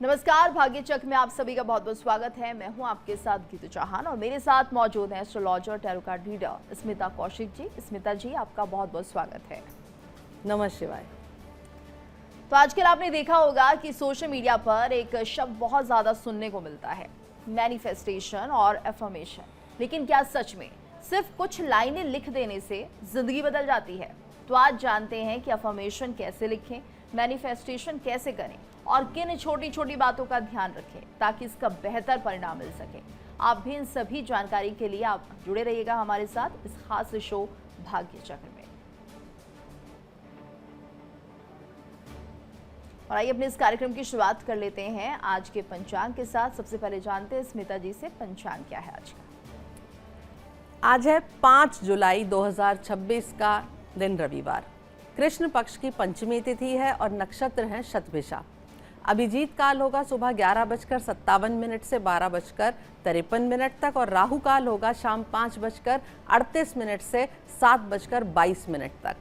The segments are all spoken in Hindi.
नमस्कार, भाग्य चक्र में आप सभी का बहुत बहुत स्वागत है। मैं हूं आपके साथ गीतू चौहान और मेरे साथ मौजूद हैं astrologer tarot card reader Smita Kaushik ji. Smita ji, आपका बहुत बहुत स्वागत है। नमः शिवाय। तो आजकल आपने देखा होगा कि सोशल मीडिया पर एक शब्द बहुत ज़्यादा सुनने को मिलता है, मैनिफेस्टेशन और एफर्मेशन। लेकिन क्या सच में सिर्फ कुछ लाइनें लिख देने से ज़िंदगी बदल जाती है? तो आज जानते हैं कि एफर्मेशन कैसे लिखें, मैनिफेस्टेशन कैसे करें और किन छोटी छोटी बातों का ध्यान रखें ताकि इसका बेहतर परिणाम मिल सके। आप भी इन सभी जानकारी के लिए आप जुड़े रहिएगा हमारे साथ इस खास शो भाग्य चक्र में। और आइए अपने इस कार्यक्रम की शुरुआत कर लेते हैं आज के पंचांग के साथ। सबसे पहले जानते हैं स्मिता जी से पंचांग क्या है आज का। आज है 5 जुलाई 2026 का दिन, रविवार। कृष्ण पक्ष की पंचमी तिथि है और नक्षत्र हैं शतभिषा। अभिजीत काल होगा सुबह 11:57 से 12:53 तक और राहु काल होगा शाम 5:38 से 7:22 तक।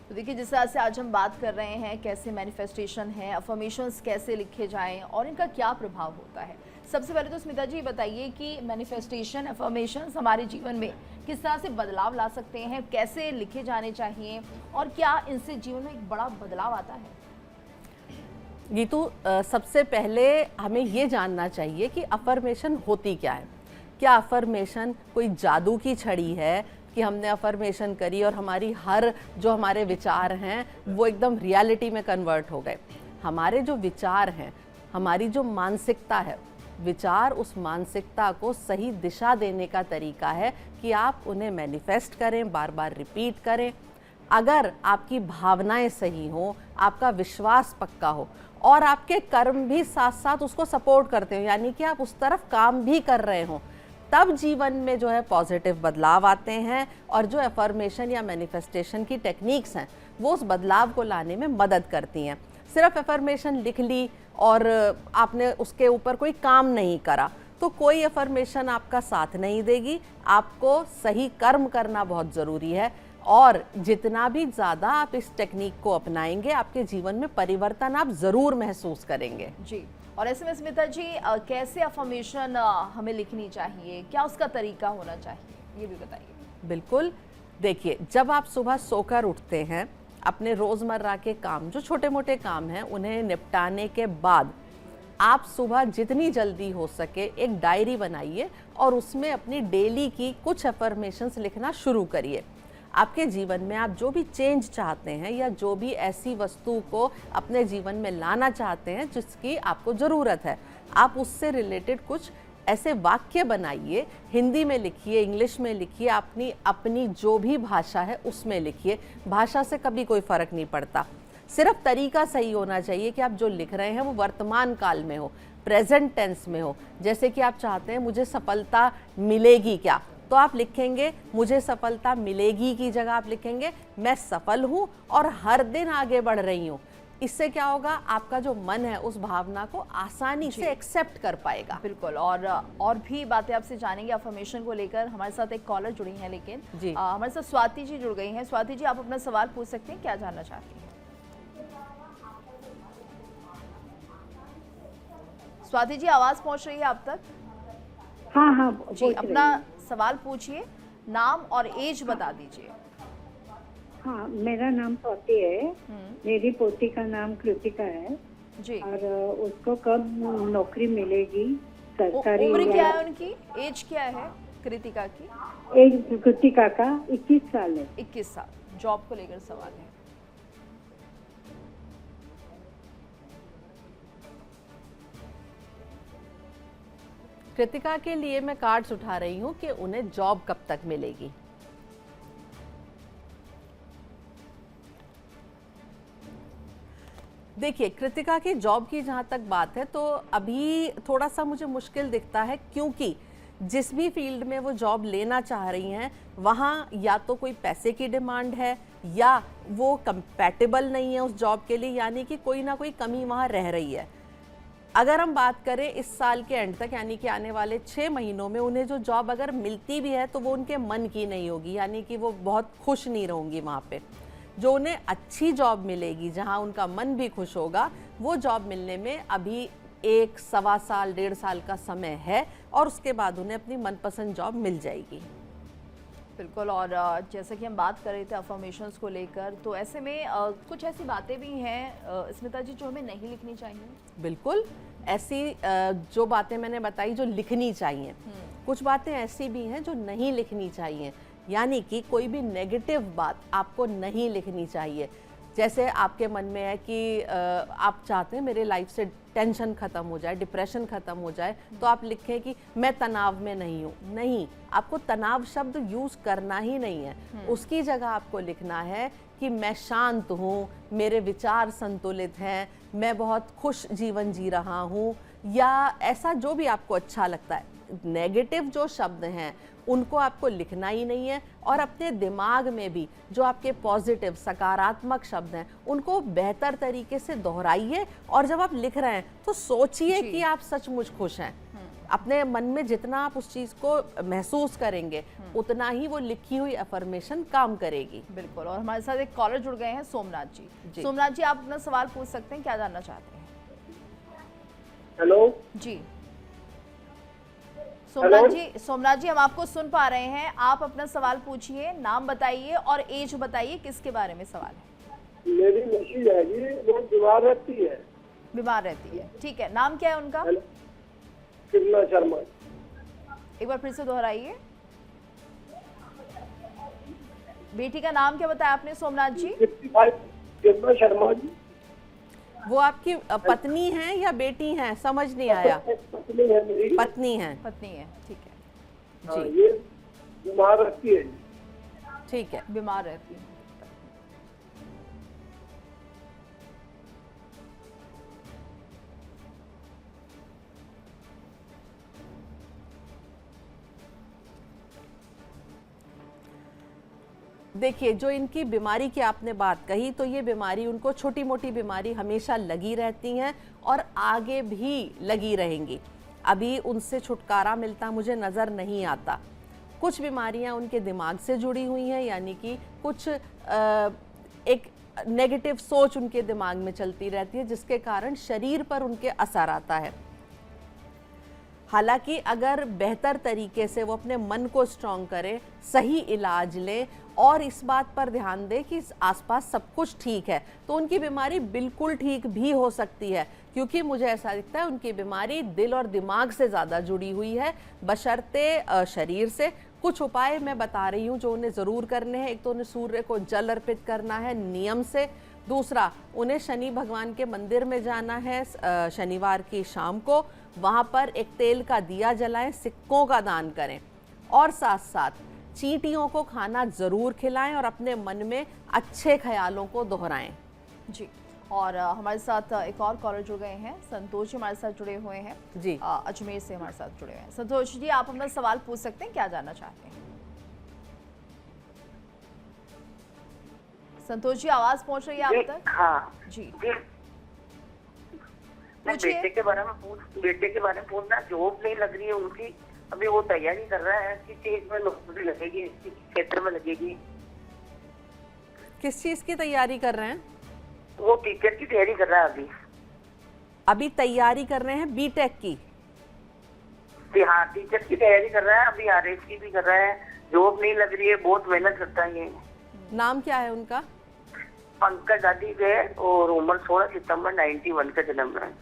तो देखिए, जिस तरह से आज हम बात कर रहे हैं कैसे मैनिफेस्टेशन है, अफर्मेशंस कैसे लिखे जाएं और इनका क्या प्रभाव होता है। सबसे पहले तो स्मिता जी बताइए कि मैनिफेस्टेशन, अफर्मेशंस हमारे जीवन में किस तरह से बदलाव ला सकते हैं, कैसे लिखे जाने चाहिए और क्या इनसे जीवन में एक बड़ा बदलाव आता है? गीतू, सबसे पहले हमें ये जानना चाहिए कि अफर्मेशन होती क्या है। क्या अफर्मेशन कोई जादू की छड़ी है कि हमने अफर्मेशन करी और हमारी हमारे विचार हैं वो एकदम रियलिटी में कन्वर्ट हो गए? हमारे जो विचार हैं, हमारी जो मानसिकता है, विचार उस मानसिकता को सही दिशा देने का तरीका है कि आप उन्हें मैनिफेस्ट करें, बार बार रिपीट करें। अगर आपकी भावनाएं सही हों, आपका विश्वास पक्का हो और आपके कर्म भी साथ साथ उसको सपोर्ट करते हो, यानी कि आप उस तरफ काम भी कर रहे हों, तब जीवन में जो है पॉजिटिव बदलाव आते हैं। और जो एफर्मेशन या मैनिफेस्टेशन की टेक्निक्स हैं वो उस बदलाव को लाने में मदद करती हैं। सिर्फ एफर्मेशन लिख ली और आपने उसके ऊपर कोई काम नहीं करा तो कोई एफर्मेशन आपका साथ नहीं देगी। आपको सही कर्म करना बहुत ज़रूरी है और जितना भी ज़्यादा आप इस टेक्निक को अपनाएंगे आपके जीवन में परिवर्तन आप ज़रूर महसूस करेंगे। जी, और ऐसे में स्मिता जी कैसे अफर्मेशन हमें लिखनी चाहिए, क्या उसका तरीका होना चाहिए, ये भी बताइए। बिल्कुल, देखिए, जब आप सुबह सोकर उठते हैं, अपने रोज़मर्रा के काम, जो छोटे मोटे काम हैं, उन्हें निपटाने के बाद आप सुबह जितनी जल्दी हो सके एक डायरी बनाइए और उसमें अपनी डेली की कुछ अफर्मेशंस लिखना शुरू करिए। आपके जीवन में आप जो भी चेंज चाहते हैं या जो भी ऐसी वस्तु को अपने जीवन में लाना चाहते हैं जिसकी आपको ज़रूरत है, आप उससे रिलेटेड कुछ ऐसे वाक्य बनाइए। हिंदी में लिखिए, इंग्लिश में लिखिए, अपनी जो भी भाषा है उसमें लिखिए। भाषा से कभी कोई फ़र्क नहीं पड़ता, सिर्फ तरीका सही होना चाहिए कि आप जो लिख रहे हैं वो वर्तमान काल में हो, प्रेजेंट टेंस में हो। जैसे कि आप चाहते हैं मुझे सफलता मिलेगी क्या, तो आप लिखेंगे मुझे सफलता मिलेगी की जगह आप लिखेंगे मैं सफल हूँ और हर दिन आगे बढ़ रही हूँ। इससे क्या होगा, आपका जो मन है उस भावना को आसानी से एक्सेप्ट कर पाएगा। बिल्कुल, और भी बातें आपसे जानेंगे अफर्मेशन को लेकर। हमारे साथ एक कॉलर जुड़ी हैं, लेकिन जी हमारे साथ स्वाति जी जुड़ गई हैं। स्वाति जी, आप अपना सवाल पूछ सकते हैं, क्या जानना चाहती हैं? स्वाति जी, आवाज पहुंच रही है आप तक? हाँ हाँ जी, अपना सवाल पूछिए, नाम और एज बता दीजिए। हाँ, मेरा नाम स्वाति है। मेरी पोती का नाम कृतिका है जी। और उसको कब नौकरी मिलेगी सरकारी? उम्र क्या है उनकी, एज क्या है कृतिका की? एज कृतिका का 21 साल है। 21 साल। जॉब को लेकर सवाल है। कृतिका के लिए मैं कार्ड्स उठा रही हूँ कि उन्हें जॉब कब तक मिलेगी। देखिए, कृतिका की जॉब की जहाँ तक बात है तो अभी थोड़ा सा मुझे मुश्किल दिखता है, क्योंकि जिस भी फील्ड में वो जॉब लेना चाह रही हैं वहाँ या तो कोई पैसे की डिमांड है या वो कंपैटिबल नहीं है उस जॉब के लिए, यानी कि कोई ना कोई कमी वहाँ रह रही है। अगर हम बात करें इस साल के एंड तक, यानी कि आने वाले 6 महीनों में उन्हें जो जॉब अगर मिलती भी है तो वो उनके मन की नहीं होगी, यानी कि वो बहुत खुश नहीं रहूँगी वहाँ पे। जो उन्हें अच्छी जॉब मिलेगी, जहां उनका मन भी खुश होगा, वो जॉब मिलने में अभी 1 सवा साल 1.5 साल का समय है और उसके बाद उन्हें अपनी मनपसंद जॉब मिल जाएगी। बिल्कुल। और जैसे कि हम बात कर रहे थे अफर्मेशंस को लेकर, तो ऐसे में कुछ ऐसी बातें भी हैं स्मिता जी जो हमें नहीं लिखनी चाहिए। बिल्कुल, ऐसी जो बातें मैंने बताई जो लिखनी चाहिए, कुछ बातें ऐसी भी हैं जो नहीं लिखनी चाहिए। यानी कि कोई भी नेगेटिव बात आपको नहीं लिखनी चाहिए। जैसे आपके मन में है कि आप चाहते हैं मेरे लाइफ से टेंशन ख़त्म हो जाए, डिप्रेशन ख़त्म हो जाए, तो आप लिखें कि मैं तनाव में नहीं हूँ। नहीं, आपको तनाव शब्द यूज़ करना ही नहीं है। उसकी जगह आपको लिखना है कि मैं शांत हूँ, मेरे विचार संतुलित हैं, मैं बहुत खुश जीवन जी रहा हूँ, या ऐसा जो भी आपको अच्छा लगता है। नेगेटिव जो शब्द हैं उनको आपको लिखना ही नहीं है। और अपने दिमाग में भी जो आपके पॉजिटिव सकारात्मक शब्द हैं उनको बेहतर तरीके से दोहराइए। और जब आप लिख रहे हैं तो सोचिए कि आप सचमुच खुश हैं। अपने मन में जितना आप उस चीज़ को महसूस करेंगे उतना ही वो लिखी हुई अफर्मेशन काम करेगी। बिल्कुल। और हमारे साथ एक कॉलर जुड़ गए हैं, सोमनाथ जी। सोमनाथ जी, आप अपना सवाल पूछ सकते हैं, क्या जानना चाहते हैं? हेलो जी सोमनाथ जी हम आपको सुन पा रहे हैं। आप अपना सवाल पूछिए, नाम बताइए और एज बताइए, किसके बारे में सवाल है? मेरी मिसेज है जी, वो बीमार रहती है। बीमार रहती है, ठीक है। नाम क्या है उनका? किरणा शर्मा। एक बार फिर से दोहराइए। बेटी का नाम क्या बताया आपने सोमनाथ जी? किरणा शर्मा जी। वो आपकी पत्नी है या बेटी हैं? समझ नहीं आया। पत्नी है मेरी। पत्नी है, ठीक है जी। ये बीमार रहती है। ठीक है, बीमार रहती है। देखिए, जो इनकी बीमारी की आपने बात कही, तो ये बीमारी उनको छोटी मोटी बीमारी हमेशा लगी रहती हैं और आगे भी लगी रहेंगी। अभी उनसे छुटकारा मिलता मुझे नज़र नहीं आता। कुछ बीमारियां उनके दिमाग से जुड़ी हुई हैं, यानी कि कुछ एक नेगेटिव सोच उनके दिमाग में चलती रहती है जिसके कारण शरीर पर उनके असर आता है। हालांकि अगर बेहतर तरीके से वो अपने मन को स्ट्रॉन्ग करें, सही इलाज लें और इस बात पर ध्यान दें कि आसपास सब कुछ ठीक है, तो उनकी बीमारी बिल्कुल ठीक भी हो सकती है। क्योंकि मुझे ऐसा दिखता है उनकी बीमारी दिल और दिमाग से ज़्यादा जुड़ी हुई है बशर्ते शरीर से। कुछ उपाय मैं बता रही हूँ जो उन्हें ज़रूर करने हैं। एक तो उन्हें सूर्य को जल अर्पित करना है नियम से। दूसरा, उन्हें शनि भगवान के मंदिर में जाना है शनिवार की शाम को। वहाँ पर एक तेल का दिया जलाएं, सिक्कों का दान करें और साथ साथ चींटियों को खाना ज़रूर खिलाएं और अपने मन में अच्छे ख्यालों को दोहराएं। जी। और हमारे साथ एक और कॉलर जुड़ गए हैं, संतोष जी हमारे साथ जुड़े हुए हैं जी, अजमेर से हमारे साथ जुड़े हुए हैं। संतोष जी, आप अपना सवाल पूछ सकते हैं, क्या जानना चाहते हैं? संतोष जी, आवाज पहुंच रही है आप तक? हाँ जी बेटे के बारे में पूछना। जॉब नहीं लग रही है उनकी, अभी वो तैयारी कर रहा है, किस चीज में नौकरी लगेगी, किस क्षेत्र में लगेगी? किस चीज़ की तैयारी कर रहे हैं? वो टीचर की तैयारी कर रहा है अभी तैयारी कर रहे हैं बीटेक की? हाँ, टीचर की तैयारी कर रहा है, अभी आरएस की भी कर रहा है। जॉब नहीं लग रही है, बहुत मेहनत करता है। नाम क्या है उनका? पंकज आदिक है और उम्र 16 सितंबर 91 का जन्म है।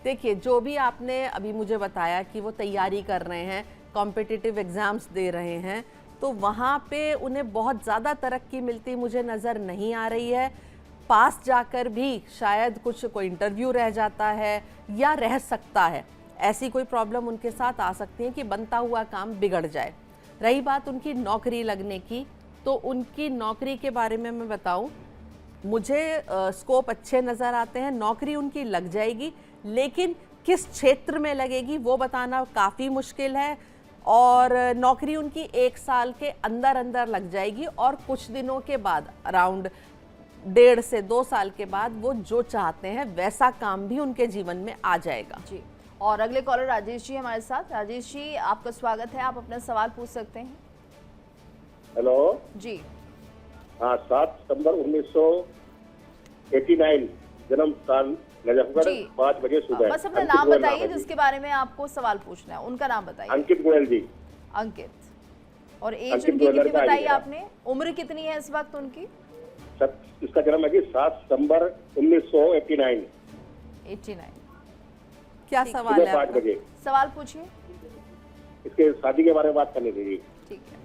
देखिए, जो भी आपने अभी मुझे बताया कि वो तैयारी कर रहे हैं, कॉम्पिटिटिव एग्ज़ाम्स दे रहे हैं, तो वहाँ पे उन्हें बहुत ज़्यादा तरक्की मिलती मुझे नज़र नहीं आ रही है। पास जाकर भी शायद कुछ कोई इंटरव्यू रह जाता है या रह सकता है, ऐसी कोई प्रॉब्लम उनके साथ आ सकती है कि बनता हुआ काम बिगड़ जाए। रही बात उनकी नौकरी लगने की, तो उनकी नौकरी के बारे में मैं बताऊं, मुझे स्कोप अच्छे नज़र आते हैं, नौकरी उनकी लग जाएगी, लेकिन किस क्षेत्र में लगेगी वो बताना काफ़ी मुश्किल है। और नौकरी उनकी 1 साल के अंदर अंदर लग जाएगी और कुछ दिनों के बाद, अराउंड 1.5 से 2 साल के बाद वो जो चाहते हैं वैसा काम भी उनके जीवन में आ जाएगा। जी, और अगले कॉलर राजेश जी हमारे साथ। राजेश जी, आपका स्वागत है, आप अपना सवाल पूछ सकते हैं। हेलो। जी हाँ, 7 सितंबर 1989 जन्म स्थान नजफगढ़, जी। 5 बजे सुबह। बस अपना अंकित नाम गोयल बताइए है जी। जिसके बारे में आपको सवाल पूछना है, उनका नाम बताइए। अंकित गोयल जी। अंकित। और एज अंकित उनकी गोयल कितनी लड़का है बताई मेरा। आपने? उम्र कितनी है इस वक्त उनकी? इसका जन्म है जी 7 सितंबर 1989 89। क्या ठीक, सवाल सुबह है 5 आपका? बजे। सवाल पूछिए। इसके शादी के बारे में बात करनी थी जी। ठीक है।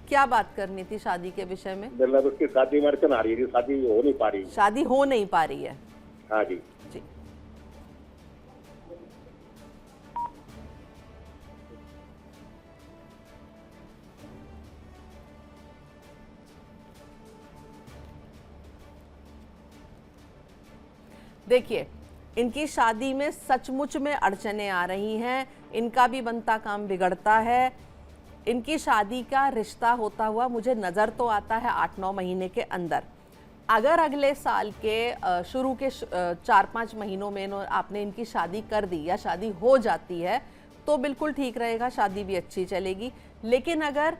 क्या बात करनी थी शादी के विषय में? मतलब उसकी शादी में अड़चन आ रही है जी, शादी हो नहीं पा रही। शादी हो नहीं पा रही है। हाँ जी। जी, देखिए, इनकी शादी में सचमुच में अड़चनें आ रही हैं, इनका भी बनता काम बिगड़ता है। इनकी शादी का रिश्ता होता हुआ मुझे नज़र तो आता है 8-9 महीने के अंदर। अगर अगले साल के शुरू के 4-5 महीनों में आपने इनकी शादी कर दी या शादी हो जाती है तो बिल्कुल ठीक रहेगा, शादी भी अच्छी चलेगी। लेकिन अगर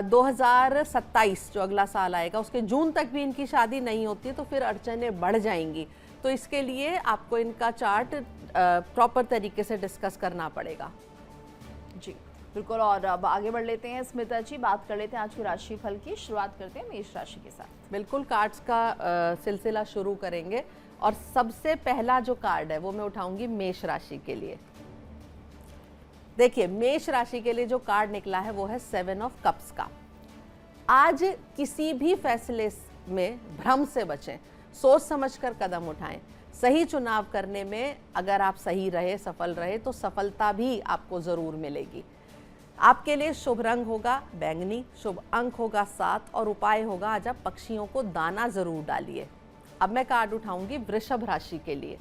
2027 जो अगला साल आएगा उसके जून तक भी इनकी शादी नहीं होती है तो फिर अड़चनें बढ़ जाएंगी। तो इसके लिए आपको इनका चार्ट प्रॉपर तरीके से डिस्कस करना पड़ेगा। जी बिल्कुल। और अब आगे बढ़ लेते हैं स्मिता जी, बात कर लेते हैं आज की राशि फल की। शुरुआत करते हैं मेष राशि के साथ। बिल्कुल, कार्ड्स का सिलसिला शुरू करेंगे और सबसे पहला जो कार्ड है वो मैं उठाऊंगी मेष राशि के लिए। देखिए, मेष राशि के लिए जो कार्ड निकला है वो है 7 ऑफ कप्स का। आज किसी भी फैसले में भ्रम से बचें, सोच समझकर कदम उठाएं। सही चुनाव करने में अगर आप सही रहे, सफल रहे तो सफलता भी आपको जरूर मिलेगी। आपके लिए शुभ रंग होगा बैंगनी, शुभ अंक होगा 7 और उपाय होगा आज आप पक्षियों को दाना जरूर डालिए। अब मैं कार्ड उठाऊंगी वृषभ राशि के लिए।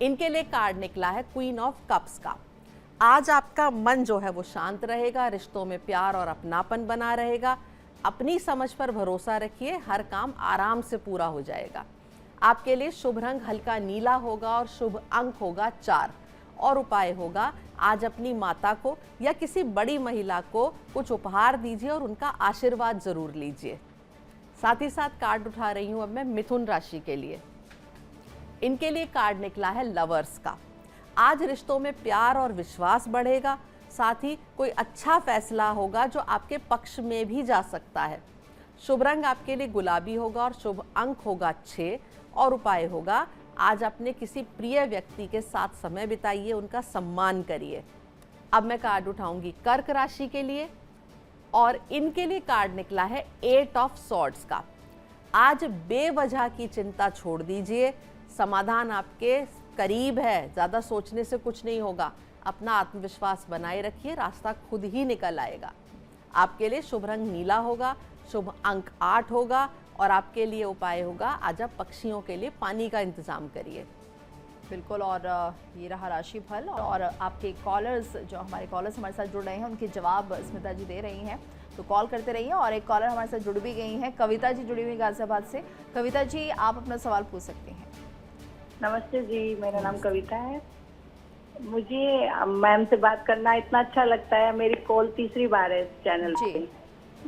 इनके लिए कार्ड निकला है क्वीन ऑफ कप्स का। आज आपका मन जो है वो शांत रहेगा, रिश्तों में प्यार और अपनापन बना रहेगा। अपनी समझ पर भरोसा रखिए, हर काम आराम से पूरा हो जाएगा। आपके लिए शुभ रंग हल्का नीला होगा और शुभ अंक होगा 4 और उपाय होगा आज अपनी माता को या किसी बड़ी महिला को कुछ उपहार दीजिए और उनका आशीर्वाद जरूर लीजिए। साथ ही साथ कार्ड उठा रही हूं अब मैं मिथुन राशि के लिए। इनके लिए कार्ड निकला है लवर्स का। आज रिश्तों में प्यार और विश्वास बढ़ेगा, साथ ही कोई अच्छा फैसला होगा जो आपके पक्ष में भी जा सकता है। शुभ रंग आपके लिए गुलाबी होगा और शुभ अंक होगा 6 और उपाय होगा आज अपने किसी प्रिय व्यक्ति के साथ समय बिताइए, उनका सम्मान करिए। अब मैं कार्ड उठाऊंगी कर्क राशि के लिए और इनके लिए कार्ड निकला है 8 ऑफ सॉर्ड्स का। आज बेवजह की चिंता छोड़ दीजिए, समाधान आपके करीब है, ज़्यादा सोचने से कुछ नहीं होगा। अपना आत्मविश्वास बनाए रखिए, रास्ता खुद ही निकल आएगा। आपके लिए शुभ रंग नीला होगा, शुभ अंक 8 होगा और आपके लिए उपाय होगा आज आप पक्षियों के लिए पानी का इंतजाम करिए। बिल्कुल। और ये रहा राशि फल। और आपके कॉलर्स, जो हमारे कॉलर्स हमारे साथ जुड़ रहे हैं उनके जवाब स्मिता जी दे रही हैं, तो कॉल करते रहिए। और एक कॉलर हमारे साथ जुड़ भी गई हैं, कविता जी जुड़ी हुई गाजियाबाद से। कविता जी, आप अपना सवाल पूछ सकती हैं। नमस्ते जी, मेरा नाम कविता है। मुझे मैम से बात करना इतना अच्छा लगता है। मेरी कॉल तीसरी बार है इस चैनल पे।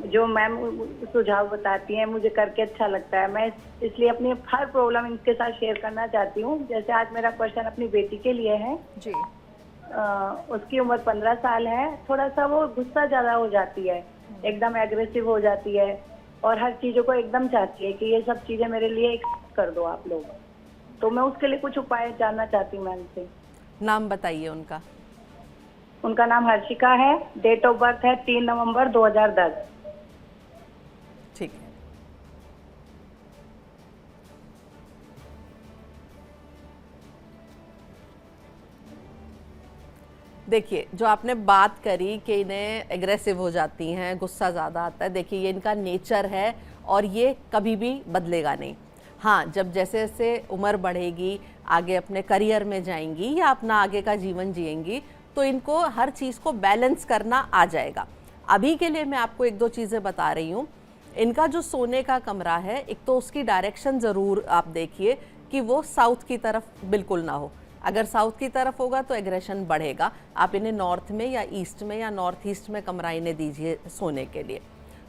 जो मैम सुझाव बताती हैं मुझे करके अच्छा लगता है। मैं इसलिए अपनी हर प्रॉब्लम इनके साथ शेयर करना चाहती हूँ। जैसे आज मेरा क्वेश्चन अपनी बेटी के लिए है जी। उसकी उम्र 15 साल है। थोड़ा सा वो गुस्सा ज्यादा हो जाती है, एकदम एग्रेसिव हो जाती है और हर चीजों को एकदम चाहती है कि ये सब चीजें मेरे लिए कर दो आप लोग। तो मैं उसके लिए कुछ उपाय जानना चाहती हूँ मैम से। नाम बताइए उनका। उनका नाम हर्षिका है। डेट ऑफ बर्थ है 3 नवंबर 2010। ठीक है। देखिए, जो आपने बात करी कि इन्हें एग्रेसिव हो जाती हैं, गुस्सा ज़्यादा आता है, देखिए ये इनका नेचर है और ये कभी भी बदलेगा नहीं। हाँ, जब जैसे जैसे उम्र बढ़ेगी, आगे अपने करियर में जाएंगी या अपना आगे का जीवन जिएंगी, तो इनको हर चीज़ को बैलेंस करना आ जाएगा। अभी के लिए मैं आपको 1-2 चीज़ें बता रही हूँ। इनका जो सोने का कमरा है, एक तो उसकी डायरेक्शन ज़रूर आप देखिए कि वो साउथ की तरफ बिल्कुल ना हो। अगर साउथ की तरफ होगा तो एग्रेशन बढ़ेगा। आप इन्हें नॉर्थ में या ईस्ट में या नॉर्थ ईस्ट में कमरा इन्हें दीजिए सोने के लिए।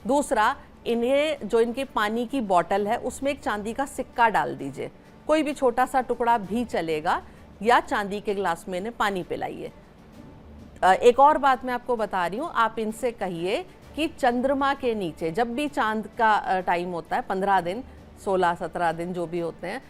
दूसरा, इन्हें जो इनकी पानी की बॉटल है उसमें एक चांदी का सिक्का डाल दीजिए, कोई भी छोटा सा टुकड़ा भी चलेगा, या चांदी के ग्लास में इन्हें पानी पिलाइए। एक और बात मैं आपको बता रही हूँ, आप इनसे कहिए कि चंद्रमा के नीचे जब भी चांद का टाइम होता है, 15 दिन 16-17 दिन जो भी होते हैं,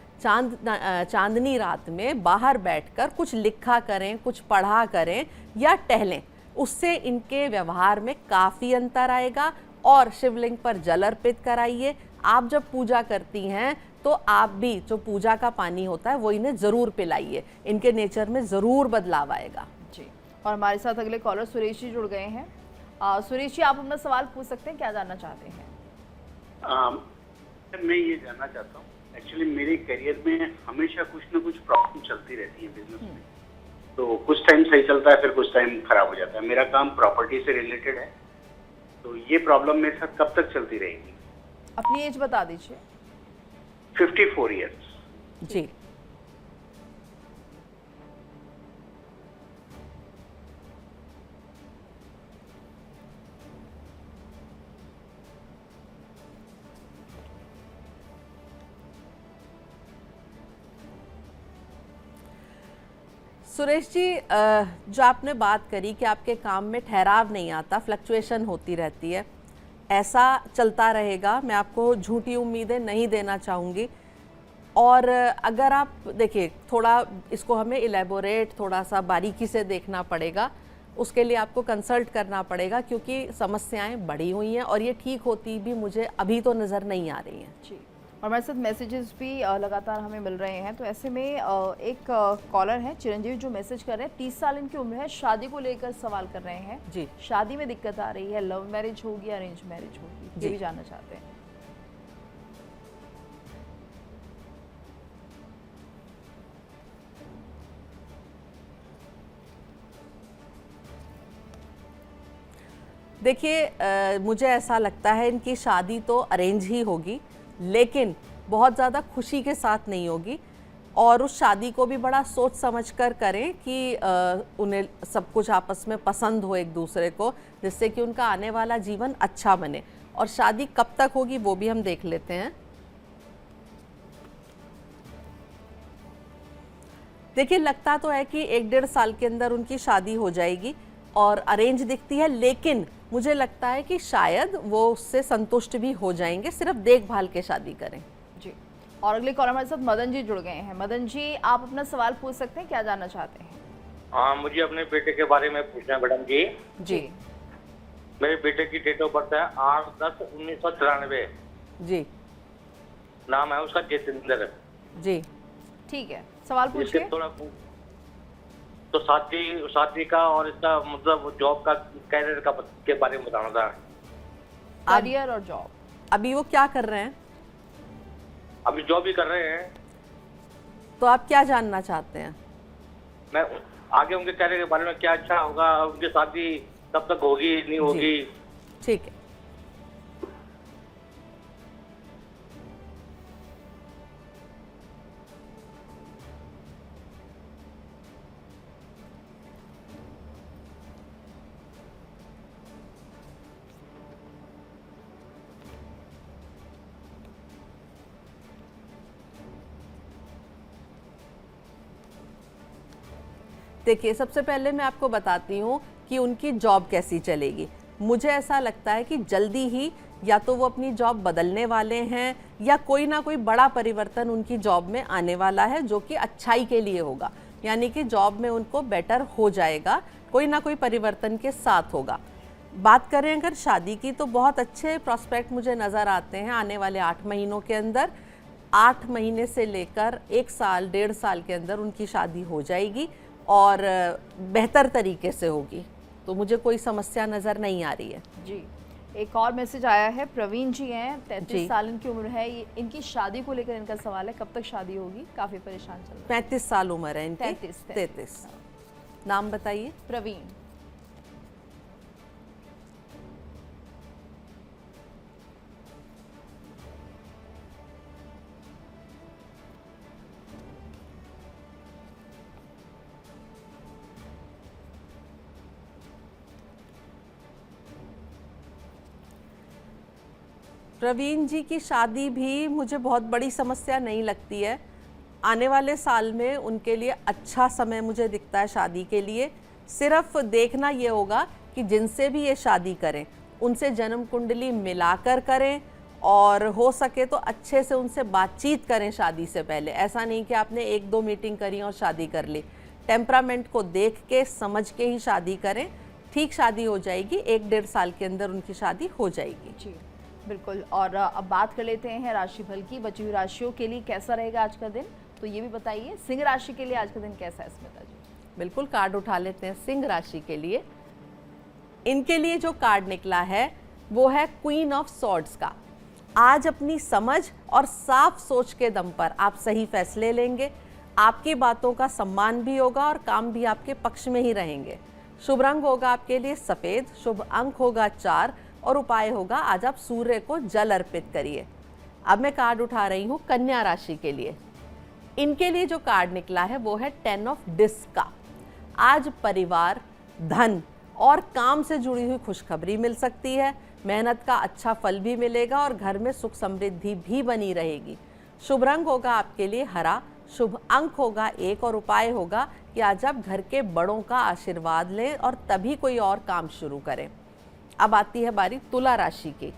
चांदनी रात में बाहर बैठकर कुछ लिखा करें, कुछ पढ़ा करें या टहलें। उससे इनके व्यवहार में काफ़ी अंतर आएगा। और शिवलिंग पर जल अर्पित कराइए। आप जब पूजा करती हैं तो आप भी जो पूजा का पानी होता है वो इन्हें ज़रूर पिलाइए, इनके नेचर में ज़रूर बदलाव आएगा। जी, और हमारे साथ अगले कॉलर सुरेश जी जुड़ गए हैं। सुरेश जी, आप अपना सवाल पूछ सकते हैं, क्या जानना चाहते हैं? मैं ये जानना चाहता हूँ, एक्चुअली मेरे करियर में हमेशा कुछ ना कुछ प्रॉब्लम चलती रहती है बिजनेस में। तो कुछ टाइम सही चलता है, फिर कुछ टाइम खराब हो जाता है। मेरा काम प्रॉपर्टी से रिलेटेड है, तो ये प्रॉब्लम मेरे साथ कब तक चलती रहेगी? अपनी एज बता दीजिए। 54 ईयर्स। जी, सुरेश जी, जो आपने बात करी कि आपके काम में ठहराव नहीं आता, फ्लक्चुएशन होती रहती है, ऐसा चलता रहेगा, मैं आपको झूठी उम्मीदें नहीं देना चाहूँगी। और अगर आप देखिए, थोड़ा इसको हमें इलेबोरेट, थोड़ा सा बारीकी से देखना पड़ेगा, उसके लिए आपको कंसल्ट करना पड़ेगा, क्योंकि समस्याएं बढ़ी हुई हैं और ये ठीक होती भी मुझे अभी तो नज़र नहीं आ रही हैं। जी, और हमारे साथ मैसेजेस भी लगातार हमें मिल रहे हैं। तो ऐसे में एक कॉलर है चिरंजीवी, जो मैसेज कर रहे हैं, 30 साल इनकी उम्र है, शादी को लेकर सवाल कर रहे हैं। जी, शादी में दिक्कत आ रही है, लव मैरिज होगी, अरेंज मैरिज होगी, ये जी। भी जानना चाहते हैं। देखिए, मुझे ऐसा लगता है इनकी शादी तो अरेंज ही होगी, लेकिन बहुत ज़्यादा खुशी के साथ नहीं होगी। और उस शादी को भी बड़ा सोच समझ कर करें कि उन्हें सब कुछ आपस में पसंद हो एक दूसरे को, जिससे कि उनका आने वाला जीवन अच्छा बने। और शादी कब तक होगी वो भी हम देख लेते हैं। देखिए, लगता तो है कि 1-1.5 साल के अंदर उनकी शादी हो जाएगी और अरेंज दिखती है, लेकिन मुझे लगता है कि शायद वो उससे संतुष्ट भी हो जाएंगे, सिर्फ देखभाल के शादी करें। जी, और अगले कॉलर हमारे साथ मदन जी जुड़ गए हैं। मदन जी, आप अपना सवाल पूछ सकते हैं, क्या जानना चाहते हैं? हाँ, मुझे अपने बेटे के बारे में पूछना है मैडम जी। जी, मेरे बेटे की डेट ऑफ बर्थ है 8/10/1993। जी, नाम है उसका जितेंद्र। जी, ठीक है, सवाल इसके पूछिए। थोड़ा तो शादी का और इसका मतलब जॉब का, कैरियर का के बारे में बताना था। करियर और जॉब। अभी वो क्या कर रहे हैं? अभी जॉब ही कर रहे हैं। तो आप क्या जानना चाहते हैं? मैं आगे उनके कैरियर के बारे में, क्या अच्छा होगा, उनकी शादी कब तक होगी, नहीं होगी। ठीक है। देखिए, सबसे पहले मैं आपको बताती हूँ कि उनकी जॉब कैसी चलेगी। मुझे ऐसा लगता है कि जल्दी ही या तो वो अपनी जॉब बदलने वाले हैं, या कोई ना कोई बड़ा परिवर्तन उनकी जॉब में आने वाला है, जो कि अच्छाई के लिए होगा। यानी कि जॉब में उनको बेटर हो जाएगा, कोई ना कोई परिवर्तन के साथ होगा। बात करें अगर शादी की, तो बहुत अच्छे प्रोस्पेक्ट मुझे नज़र आते हैं आने वाले 8 महीनों के अंदर। 8 महीने से लेकर 1 साल 1.5 साल के अंदर उनकी शादी हो जाएगी और बेहतर तरीके से होगी। तो मुझे कोई समस्या नज़र नहीं आ रही है। जी, एक और मैसेज आया है, प्रवीण जी हैं, 33 जी। साल इनकी उम्र है। ये इनकी शादी को लेकर इनका सवाल है, कब तक शादी होगी, काफ़ी परेशान चल रहे हैं। 35 साल उम्र है इनकी। 33। नाम बताइए। प्रवीण। प्रवीण जी की शादी भी मुझे बहुत बड़ी समस्या नहीं लगती है। आने वाले साल में उनके लिए अच्छा समय मुझे दिखता है शादी के लिए। सिर्फ देखना ये होगा कि जिनसे भी ये शादी करें उनसे जन्म कुंडली मिलाकर करें, और हो सके तो अच्छे से उनसे बातचीत करें शादी से पहले। ऐसा नहीं कि आपने 1-2 मीटिंग करी और शादी कर ली। टेम्परामेंट को देख के समझ के ही शादी करें, ठीक शादी हो जाएगी। 1-1.5 साल के अंदर उनकी शादी हो जाएगी। जी बिल्कुल। और अब बात कर लेते हैं राशिफल की। बची हुई राशियों के लिए कैसा रहेगा आज का दिन, तो ये भी बताइए। सिंह राशि के लिए आज का दिन कैसा है स्मिता जी? बिल्कुल, कार्ड उठा लेते हैं सिंह राशि के लिए। इनके लिए जो कार्ड निकला है वो है क्वीन ऑफ सॉर्ड्स का। आज अपनी समझ और साफ सोच के दम पर आप सही फैसले लेंगे। आपकी बातों का सम्मान भी होगा और काम भी आपके पक्ष में ही रहेंगे। शुभ रंग होगा आपके लिए सफ़ेद, शुभ अंक होगा 4 और उपाय होगा आज आप सूर्य को जल अर्पित करिए। अब मैं कार्ड उठा रही हूँ कन्या राशि के लिए। इनके लिए जो कार्ड निकला है वो है 10 ऑफ डिस्क का। आज परिवार, धन और काम से जुड़ी हुई खुशखबरी मिल सकती है। मेहनत का अच्छा फल भी मिलेगा और घर में सुख समृद्धि भी बनी रहेगी। शुभ रंग होगा आपके लिए हरा, शुभ अंक होगा 1 और उपाय होगा कि आज आप घर के बड़ों का आशीर्वाद लें और तभी कोई और काम शुरू करें। अब आती है बारी तुला राशि की।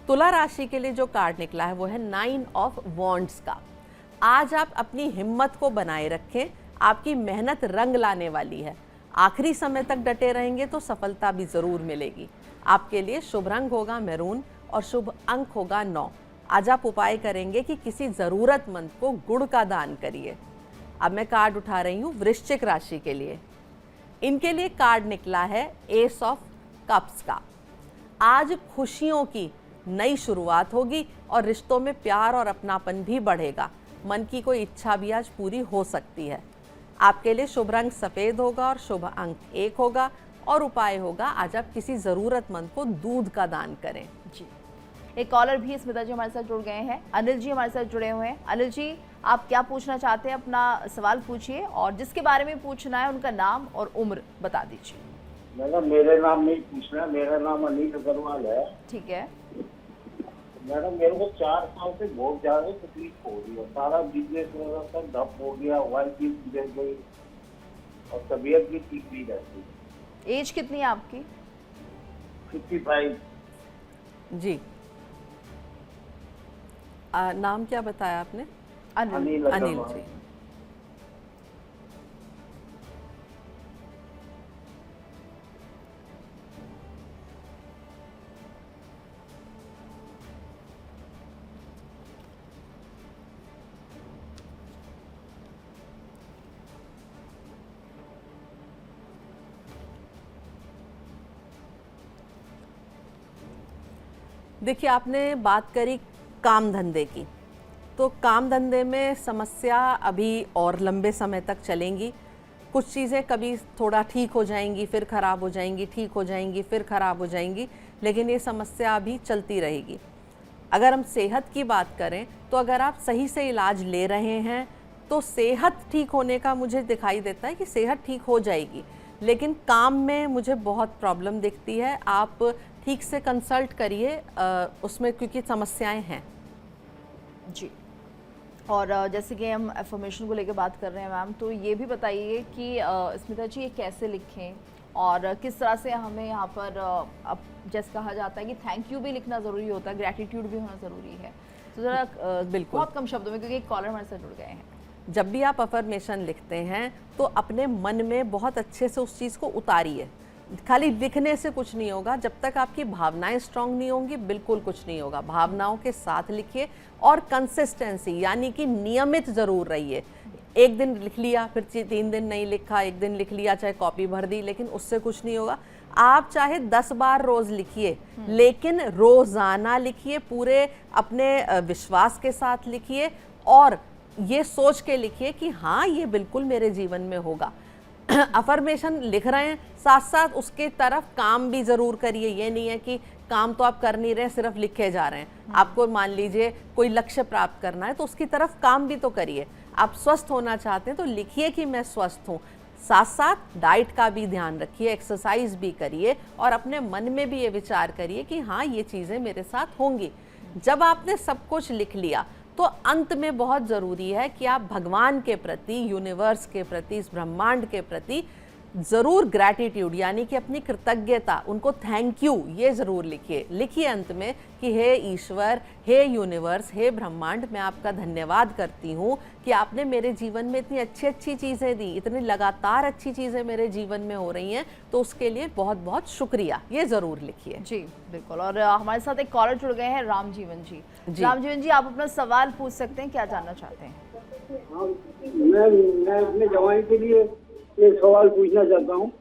तुला राशि के लिए जो कार्ड निकला है वो है 9 ऑफ वॉन्ड्स का। आज आप अपनी हिम्मत को बनाए रखें, आपकी मेहनत रंग लाने वाली है। आखिरी समय तक डटे रहेंगे तो सफलता भी ज़रूर मिलेगी। आपके लिए शुभ रंग होगा मैरून और शुभ अंक होगा 9। आज आप उपाय करेंगे कि किसी ज़रूरतमंद को गुड़ का दान करिए। अब मैं कार्ड उठा रही हूँ वृश्चिक राशि के लिए। इनके लिए कार्ड निकला है एस ऑफ कप्स का। आज खुशियों की नई शुरुआत होगी और रिश्तों में प्यार और अपनापन भी बढ़ेगा। मन की कोई इच्छा भी आज पूरी हो सकती है। आपके लिए शुभ रंग सफ़ेद होगा और शुभ अंक 1 होगा और उपाय होगा आज आप किसी ज़रूरतमंद को दूध का दान करें। जी, एक कॉलर भी स्मिता जी हमारे साथ जुड़ गए हैं। अनिल जी हमारे साथ जुड़े हुए हैं। अनिल जी, आप क्या पूछना चाहते हैं? अपना सवाल पूछिए और जिसके बारे में पूछना है उनका नाम और उम्र बता दीजिए। मैडम मेरे नाम नहीं पूछना, मेरा नाम अनिल अग्रवाल है। ठीक है मैडम, मेरे को 4 साल से बहुत ज्यादा तकलीफ हो रही है। सारा बिजनेस मेरा सब ठप हो गया, वाइफ भी गुजर गई और तबीयत भी ठीक नहीं रहती। एज कितनी है आपकी? 55। जी, नाम क्या बताया आपने? अनिल। अनिल जी। देखिए, आपने बात करी काम धंधे की, तो काम धंधे में समस्या अभी और लंबे समय तक चलेंगी। कुछ चीज़ें कभी थोड़ा ठीक हो जाएंगी, फिर ख़राब हो जाएंगी, ठीक हो जाएंगी, फिर ख़राब हो जाएंगी, लेकिन ये समस्या अभी चलती रहेगी। अगर हम सेहत की बात करें तो अगर आप सही से इलाज ले रहे हैं तो सेहत ठीक होने का मुझे दिखाई देता है कि सेहत ठीक हो जाएगी, लेकिन काम में मुझे बहुत प्रॉब्लम दिखती है। आप ठीक से कंसल्ट करिए उसमें, क्योंकि समस्याएं हैं। जी, और जैसे कि हम एफर्मेशन को लेकर बात कर रहे हैं मैम, तो ये भी बताइए कि स्मिता जी ये कैसे लिखें और किस तरह से हमें यहाँ पर अब जैसे कहा जाता है कि थैंक यू भी लिखना ज़रूरी होता है, ग्रैटिट्यूड भी होना ज़रूरी है, तो ज़रा बिल्कुल बहुत कम शब्दों में, क्योंकि एक कॉलर हमारे साथ जुड़ गए हैं। जब भी आप अफर्मेशन लिखते हैं तो अपने मन में बहुत अच्छे से उस चीज़ को उतारिए। खाली लिखने से कुछ नहीं होगा, जब तक आपकी भावनाएं स्ट्रांग नहीं होंगी बिल्कुल कुछ नहीं होगा। भावनाओं के साथ लिखिए और कंसिस्टेंसी यानी कि नियमित ज़रूर रहिए। एक दिन लिख लिया, फिर 3 दिन नहीं लिखा, एक दिन लिख लिया, चाहे कॉपी भर दी, लेकिन उससे कुछ नहीं होगा। आप चाहे 10 बार रोज़ लिखिए, लेकिन रोज़ाना लिखिए, पूरे अपने विश्वास के साथ लिखिए और ये सोच के लिखिए कि हाँ ये बिल्कुल मेरे जीवन में होगा। अफर्मेशन लिख रहे हैं, साथ साथ उसके तरफ काम भी ज़रूर करिए। ये नहीं है कि काम तो आप कर नहीं रहे, सिर्फ लिखे जा रहे हैं। आपको मान लीजिए कोई लक्ष्य प्राप्त करना है तो उसकी तरफ काम भी तो करिए। आप स्वस्थ होना चाहते हैं तो लिखिए कि मैं स्वस्थ हूँ, साथ साथ डाइट का भी ध्यान रखिए, एक्सरसाइज भी करिए और अपने मन में भी ये विचार करिए कि हाँ ये चीज़ें मेरे साथ होंगी। जब आपने सब कुछ लिख लिया तो अंत में बहुत ज़रूरी है कि आप भगवान के प्रति, यूनिवर्स के प्रति, इस ब्रह्मांड के प्रति ज़रूर ग्रैटिट्यूड यानी कि अपनी कृतज्ञता, उनको थैंक यू ये ज़रूर लिखिए। लिखिए अंत में कि हे ईश्वर, हे यूनिवर्स, हे ब्रह्मांड, मैं आपका धन्यवाद करती हूँ कि आपने मेरे जीवन में इतनी अच्छी अच्छी चीज़ें दी, इतनी लगातार अच्छी चीज़ें मेरे जीवन में हो रही हैं, तो उसके लिए बहुत बहुत शुक्रिया, ये ज़रूर लिखिए। जी बिल्कुल। और हमारे साथ एक कॉलर जुड़ गए हैं, राम जीवन जी। राम जीवन जी, आप अपना सवाल पूछ सकते हैं, क्या जानना चाहते हैं? मैं अपने जवाई के लिए एक सवाल पूछना चाहता हूँ।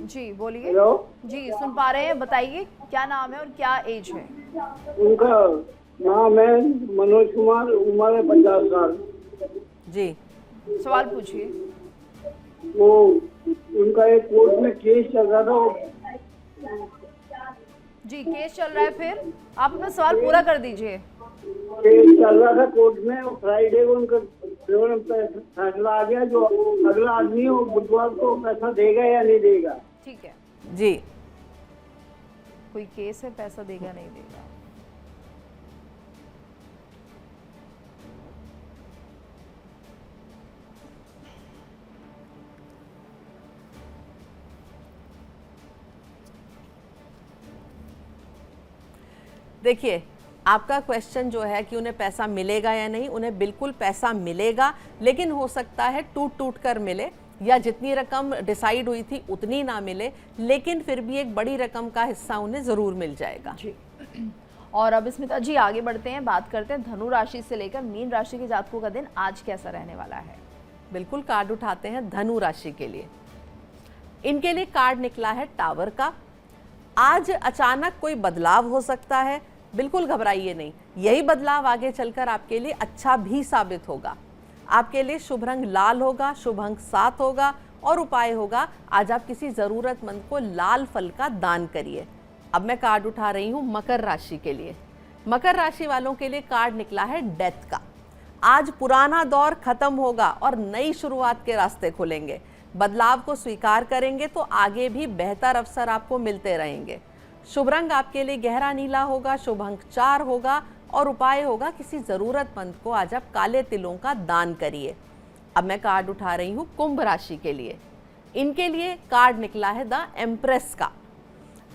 जी बोलिए। हेलो जी सुन पा रहे हैं, बताइए क्या नाम है और क्या एज है? उनका नाम है मनोज कुमार, उम्र है 50 साल। जी सवाल पूछिए। वो उनका एक कोर्ट में केस चल रहा था। जी केस चल रहा है, फिर आप अपना सवाल पूरा कर दीजिए। केस चल रहा था कोर्ट में और फ्राइडे को उनका फैसला आ गया, जो अगला आदमी वो बुधवार को पैसा देगा या नहीं देगा। ठीक है जी, कोई केस है, पैसा देगा नहीं देगा? देखिए आपका क्वेश्चन जो है कि उन्हें पैसा मिलेगा या नहीं, उन्हें बिल्कुल पैसा मिलेगा, लेकिन हो सकता है टूट टूट कर मिले या जितनी रकम डिसाइड हुई थी उतनी ना मिले, लेकिन फिर भी एक बड़ी रकम का हिस्सा उन्हें ज़रूर मिल जाएगा। जी। और अब स्मिता जी आगे बढ़ते हैं, बात करते हैं धनु राशि से लेकर मीन राशि के जातकों का दिन आज कैसा रहने वाला है। बिल्कुल, कार्ड उठाते हैं धनु राशि के लिए। इनके लिए कार्ड निकला है टावर का। आज अचानक कोई बदलाव हो सकता है, बिल्कुल घबराइए नहीं, यही बदलाव आगे चलकर आपके लिए अच्छा भी साबित होगा। आपके लिए शुभ रंग लाल होगा, शुभ अंक 7 होगा और उपाय होगा आज आप किसी ज़रूरतमंद को लाल फल का दान करिए। अब मैं कार्ड उठा रही हूँ मकर राशि के लिए। मकर राशि वालों के लिए कार्ड निकला है डेथ का। आज पुराना दौर खत्म होगा और नई शुरुआत के रास्ते खुलेंगे। बदलाव को स्वीकार करेंगे तो आगे भी बेहतर अवसर आपको मिलते रहेंगे। शुभ रंग आपके लिए गहरा नीला होगा, शुभ अंक 4 होगा और उपाय होगा किसी ज़रूरतमंद को आज आप काले तिलों का दान करिए। अब मैं कार्ड उठा रही हूँ कुंभ राशि के लिए। इनके लिए कार्ड निकला है द एम्प्रेस का।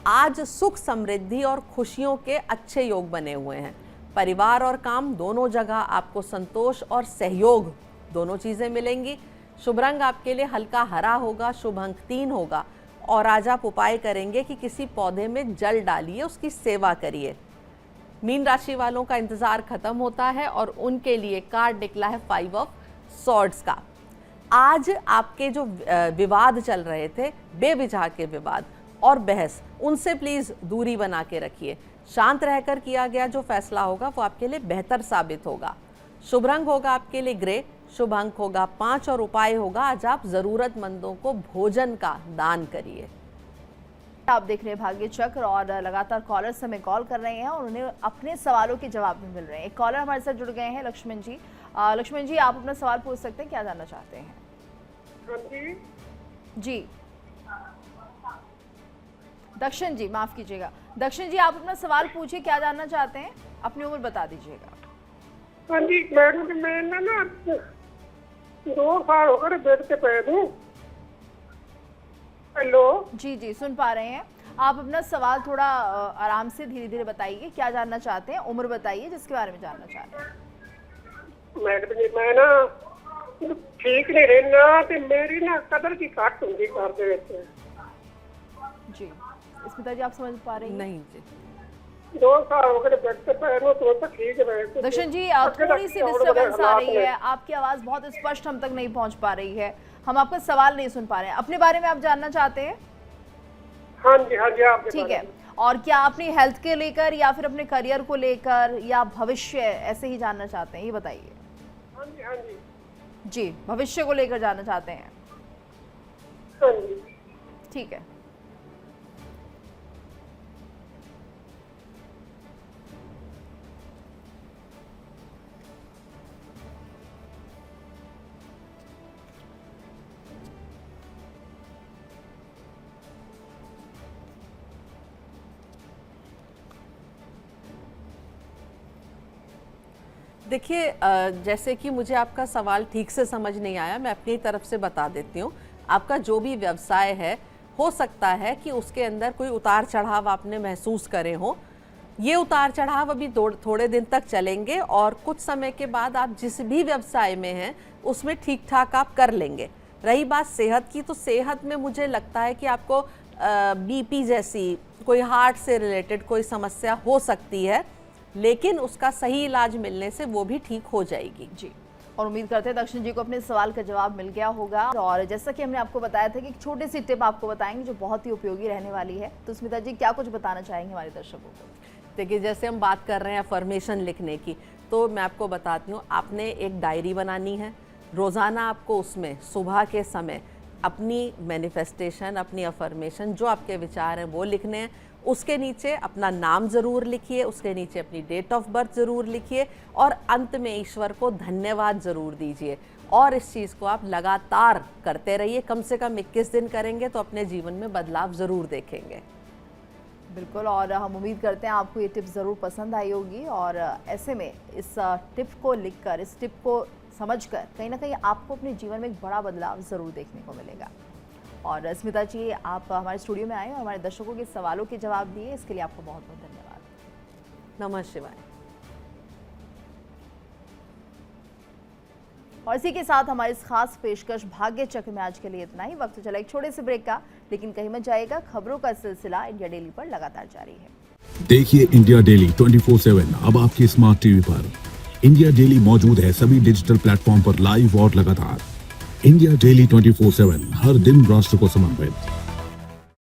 आज सुख, समृद्धि और खुशियों के अच्छे योग बने हुए हैं। परिवार और काम दोनों जगह आपको संतोष और सहयोग दोनों चीज़ें मिलेंगी। शुभ रंग आपके लिए हल्का हरा होगा, शुभ अंक 3 होगा और आज आप उपाय करेंगे कि किसी पौधे में जल डालिए, उसकी सेवा करिए। मीन राशि वालों का इंतजार खत्म होता है और उनके लिए कार्ड निकला है 5 ऑफ सॉर्ड्स का। आज आपके जो विवाद चल रहे थे, बेवजह के विवाद और बहस, उनसे प्लीज़ दूरी बना के रखिए। शांत रहकर किया गया जो फैसला होगा वो आपके लिए बेहतर साबित होगा। शुभ रंग होगा आपके लिए ग्रे, शुभ अंक होगा 5 और उपाय होगा आज आप ज़रूरतमंदों को भोजन का दान करिए। आप देख रहे हैं भाग्य चक्र और लगातार कॉलर्स हमें कॉल कर रहे हैं और उन्हें अपने सवालों के जवाब भी मिल रहे हैं। एक कॉलर हमारे साथ जुड़ गए हैं, लक्ष्मण जी। लक्ष्मण जी, आप अपना सवाल पूछ सकते हैं, क्या जानना चाहते हैं? जी दक्षिण जी, माफ कीजिएगा, दक्षिण जी आप अपना सवाल पूछिए, क्या जानना चाहते हैं, अपनी उम्र बता दीजिएगा। हाँ जी मैडम, मैं ना 2 साल हो गए बेड पे पैर हूँ। हेलो जी जी सुन पा रहे हैं। आप अपना सवाल थोड़ा आराम से धीरे धीरे बताइए, क्या जानना चाहते हैं, उम्र बताइए जिसके बारे में जानना चाहते हैं। मैडम जी मैं ना ठीक नहीं रहना, तो मेरी ना कदर की घट होंगी घर दे विच। जी स्मिता जी आप समझ पा रही हैं? नहीं जी, 2 साल हो गए बेड पे पैर हूँ, तो ठीक है। दक्षिण जी थोड़ी सी डिस्टर्बेंस आ रही है, आपकी आवाज बहुत स्पष्ट हम तक नहीं पहुंच पा रही है, हम आपका सवाल नहीं सुन पा रहे हैं। अपने बारे में आप जानना चाहते हैं? हाँ जी आप ठीक है। और क्या अपनी हेल्थ के लेकर या फिर अपने करियर को लेकर या भविष्य ऐसे ही जानना चाहते हैं, ये बताइए। हाँ जी जी भविष्य को लेकर जानना चाहते हैं? हाँ जी ठीक है। देखिए जैसे कि मुझे आपका सवाल ठीक से समझ नहीं आया, मैं अपनी तरफ से बता देती हूँ। आपका जो भी व्यवसाय है, हो सकता है कि उसके अंदर कोई उतार चढ़ाव आपने महसूस करे हो। ये उतार चढ़ाव अभी थोड़े दिन तक चलेंगे और कुछ समय के बाद आप जिस भी व्यवसाय में हैं उसमें ठीक ठाक आप कर लेंगे। रही बात सेहत की, तो सेहत में मुझे लगता है कि आपको बीपी जैसी कोई हार्ट से रिलेटेड कोई समस्या हो सकती है, लेकिन उसका सही इलाज मिलने से वो भी ठीक हो जाएगी। जी, और उम्मीद करते हैं दक्षिण जी को अपने सवाल का जवाब मिल गया होगा। और जैसा कि हमने आपको बताया था कि एक छोटी सी टिप आपको बताएंगे जो बहुत ही उपयोगी रहने वाली है। तो स्मिता जी क्या कुछ बताना चाहेंगे हमारे दर्शकों को? देखिए, जैसे हम बात कर रहे हैं अफर्मेशन लिखने की, तो मैं आपको बताती हूँ, आपने एक डायरी बनानी है। रोज़ाना आपको उसमें सुबह के समय अपनी मैनिफेस्टेशन, अपनी अफर्मेशन, जो आपके विचार हैं वो लिखने हैं। उसके नीचे अपना नाम ज़रूर लिखिए, उसके नीचे अपनी डेट ऑफ बर्थ ज़रूर लिखिए और अंत में ईश्वर को धन्यवाद ज़रूर दीजिए। और इस चीज़ को आप लगातार करते रहिए, कम से कम 21 दिन करेंगे तो अपने जीवन में बदलाव ज़रूर देखेंगे। बिल्कुल, और हम उम्मीद करते हैं आपको ये टिप ज़रूर पसंद आई होगी। और ऐसे में इस टिप को लिखकर, इस टिप को समझकर कहीं ना कहीं आपको अपने जीवन में एक बड़ा बदलाव ज़रूर देखने को मिलेगा। और स्मिता जी, आप हमारे स्टूडियो में आए और हमारे दर्शकों के सवालों के जवाब दिए, इसके लिए आपको बहुत बहुत धन्यवाद। नमः शिवाय। और इसी के साथ हमारी इस खास पेशकश भाग्य चक्र में आज के लिए इतना ही। वक्त चला एक छोटे से ब्रेक का, लेकिन कहीं मत जाएगा, खबरों का सिलसिला इंडिया डेली पर लगातार जारी है। देखिए इंडिया डेली 24/7 अब आपके स्मार्ट टीवी पर। इंडिया डेली मौजूद है सभी डिजिटल प्लेटफॉर्म पर लाइव और लगातार। इंडिया डेली 24/7 हर दिन राष्ट्र को समर्पित।